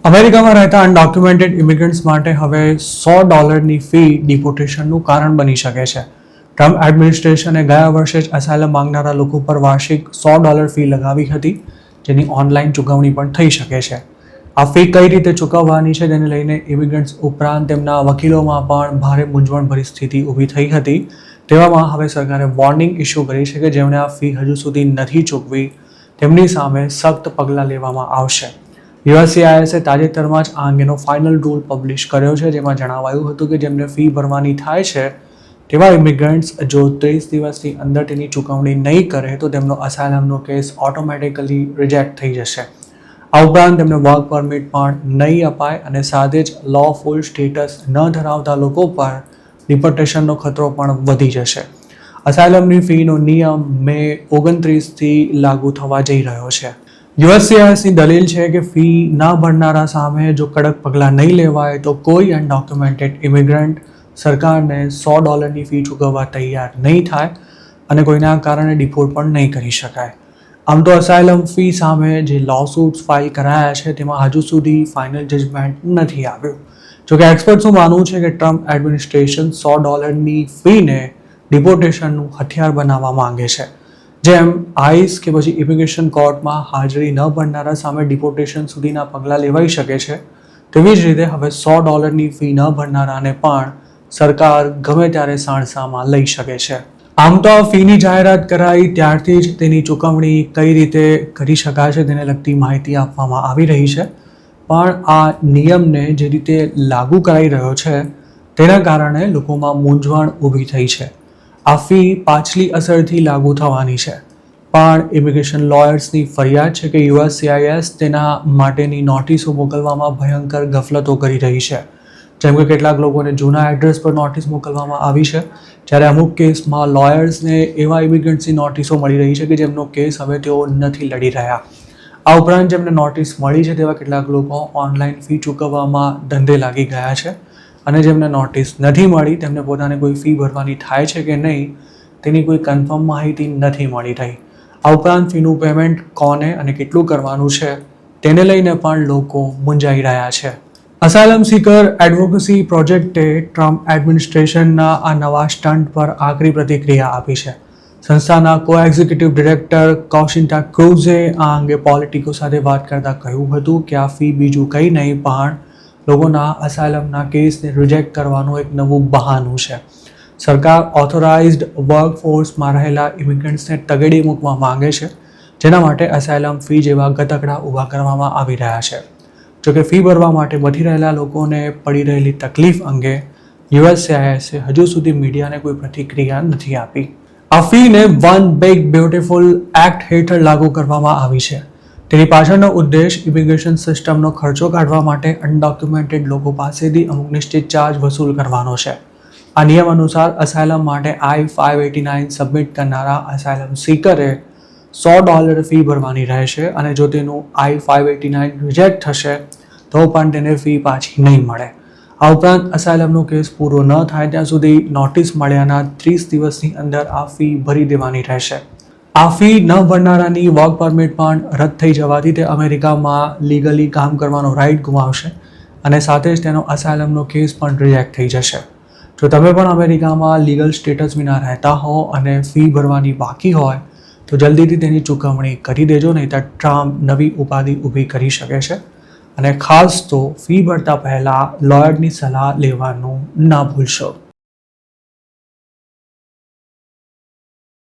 અમેરિકામાં રહેતા undocumented immigrants માટે હવે $100ની ફી ડિપોર્ટેશનનું કારણ બની શકે છે. ટ્રમ્પ એડમિનિસ્ટ્રેશને ગયા વર્ષે જ અસાયલમ માંગનારા લોકો પર વાર્ષિક $100 ફી લગાવી હતી, જેની ઓનલાઈન ચૂકવણી પણ થઈ શકે છે. આ ફી કઈ રીતે ચૂકવવાની છે તેને લઈને ઇમિગ્રન્ટ્સ ઉપરાંત તેમના વકીલોમાં પણ ભારે મૂંઝવણભરી સ્થિતિ ઊભી થઈ હતી. તેવામાં હવે સરકારે વોર્નિંગ ઇસ્યુ કરી છે કે જેમણે આ ફી હજુ સુધી નથી ચૂકવી તેમની સામે સખ્ત પગલાં લેવામાં આવશે. USCISએ તાજેતરમાં જ આ અંગેનો ફાઇનલ રૂલ પબ્લિશ કર્યો છે, જેમાં જણાવાયું હતું કે જેમને ફી ભરવાની થાય છે તેવા ઇમિગ્રન્ટ્સ જો 30 દિવસની અંદર તેની ચૂકવણી નહીં કરે તો તેમનો અસાયલમનો કેસ ઓટોમેટિકલી રિજેક્ટ થઈ જશે. આ ઉપરાંત તેમને વર્ક પરમિટ પણ નહીં અપાય અને સાથે જ લોફુલ સ્ટેટસ ન ધરાવતા લોકો પર ડિપોર્ટેશનનો ખતરો પણ વધી જશે. અસાયલમની ફીનો નિયમ મે 29થી લાગુ થવા જઈ રહ્યો છે. USCISની દલીલ છે કે ફી ના ભરનારા સામે જો કડક પગલાં નહીં લેવાય તો કોઈ અનડોક્યુમેન્ટેડ ઇમિગ્રન્ટ સરકારને $100ની ફી ચૂકવવા તૈયાર નહીં થાય અને કોઈના કારણે ડિપોર્ટ પણ નહીં કરી શકાય. આમ તો અસાયલમ ફી સામે જે લોસૂટ્સ ફાઇલ કરાયા છે તેમાં હજુ સુધી ફાઇનલ જજમેન્ટ નથી આવ્યું. જોકે એક્સપર્ટ્સનું માનવું છે કે ટ્રમ્પ એડમિનિસ્ટ્રેશન $100ની ફીને ડિપોર્ટેશનનું હથિયાર બનાવવા માંગે છે. જેમ આઈસ કે પછી ઇમિગ્રેશન કોર્ટમાં હાજરી ન ભરનારા સામે ડિપોર્ટેશન સુધીના પગલાં લેવાઈ શકે છે, તેવી જ રીતે હવે $100ની ફી ન ભરનારાને પણ સરકાર ગમે ત્યારે સાણસામાં લઈ શકે છે. આમ તો આ ફીની જાહેરાત કરાઈ ત્યારથી જ તેની ચૂકવણી કઈ રીતે કરી શકાશે તેને લગતી માહિતી આપવામાં આવી રહી છે, પણ આ નિયમને જે રીતે લાગુ કરાઈ રહ્યો છે તેના કારણે લોકોમાં મૂંઝવણ ઊભી થઈ છે. આ ફી પાછલી અસરથી લાગુ થવાની છે, પણ ઇમિગ્રેશન લોયર્સની ફરિયાદ છે કે USCIS તેના માટેની નોટિસો મોકલવામાં ભયંકર ગફલતો કરી રહી છે. જેમ કે કેટલાક લોકોને જૂના એડ્રેસ પર નોટિસ મોકલવામાં આવી છે, જ્યારે અમુક કેસમાં લોયર્સને એવા ઇમિગ્રન્ટ્સની નોટિસો મળી રહી છે કે જેમનો કેસ હવે તેઓ નથી લડી રહ્યા. આ ઉપરાંત જેમને નોટિસ મળી છે તેવા કેટલાક લોકો ઓનલાઈન ફી ચૂકવવામાં ધંધે લાગી ગયા છે અને જેમને નોટિસ નથી મળી તેમને પોતાને કોઈ ફી ભરવાની થાય છે કે નહીં તેની કોઈ કન્ફર્મ માહિતી નથી મળી રહી. આ ઉપરાંત ફીનું પેમેન્ટ કોને અને કેટલું કરવાનું છે તેને લઈને પણ લોકો મૂંઝાઈ રહ્યા છે. અસાયલમ સીકર એડવોકેસી પ્રોજેક્ટે ટ્રમ્પ એડમિનિસ્ટ્રેશનના આ નવા સ્ટન્ટ પર આકરી પ્રતિક્રિયા આપી છે. સંસ્થાના કો-એક્ઝિક્યુટિવ ડિરેક્ટર કૌશિન્ટા ક્રુઝે આ અંગે પોલિટિકો સાથે વાત કરતા કહ્યું હતું કે આ ફી બીજું કંઈ નહીં પણ લોકોના અસાયલમના કેસને રિજેક્ટ કરવાનું એક નવું બહાનું છે. સરકાર ઓથોરાઇઝ્ડ વર્કફોર્સમાં રહેલા ઇમિગ્રન્ટ્સને તગેડી મૂકવા માંગે છે, જેના માટે અસાયલમ ફી જેવા ગતકડા ઊભા કરવામાં આવી રહ્યા છે. જોકે ફી ભરવા માટે વધી રહેલા લોકોને પડી રહેલી તકલીફ અંગે USCISએ હજુ સુધી મીડિયાને કોઈ પ્રતિક્રિયા નથી આપી. આ ફીને વન બિગ બ્યુટીફુલ એક્ટ હેઠળ લાગુ કરવામાં આવી છે. તેની પાછળનો ઉદ્દેશ ઇમિગ્રેશન સિસ્ટમનો ખર્ચો કાઢવા માટે અનડોક્યુમેન્ટેડ લોકો પાસેથી અમુક નિશ્ચિત ચાર્જ વસૂલ કરવાનો છે. આ નિયમ અનુસાર અસાયલમ માટે I-589 સબમિટ કરનારા અસાયલમ સીકરે $100 ફી ભરવાની રહેશે અને જો તેનું I-589 રિજેક્ટ થશે તો પણ તેને ફી પાછી નહીં મળે. આ ઉપરાંત અસાયલમનો કેસ પૂરો ન થાય ત્યાં સુધી નોટિસ મળ્યાના 30 દિવસની અંદર આ ફી ભરી દેવાની રહેશે. આ ફી ન ભરનારાની વર્ક પરમિટ પણ રદ થઈ જવાથી તે અમેરિકામાં લીગલી કામ કરવાનો રાઇટ ગુમાવશે અને સાથે જ તેનો અસાયલમનો કેસ પણ રિજેક્ટ થઈ જશે. જો તમે પણ અમેરિકામાં લીગલ સ્ટેટસ વિના રહેતા હો અને ફી ભરવાની બાકી હોય તો જલ્દીથી તેની ચૂકવણી કરી દેજો, નહીં તો ટ્રમ્પ નવી ઉપાધિ ઊભી કરી શકે છે. અને ખાસ તો ફી ભરતા પહેલાં લોયરની સલાહ લેવાનું ના ભૂલશો.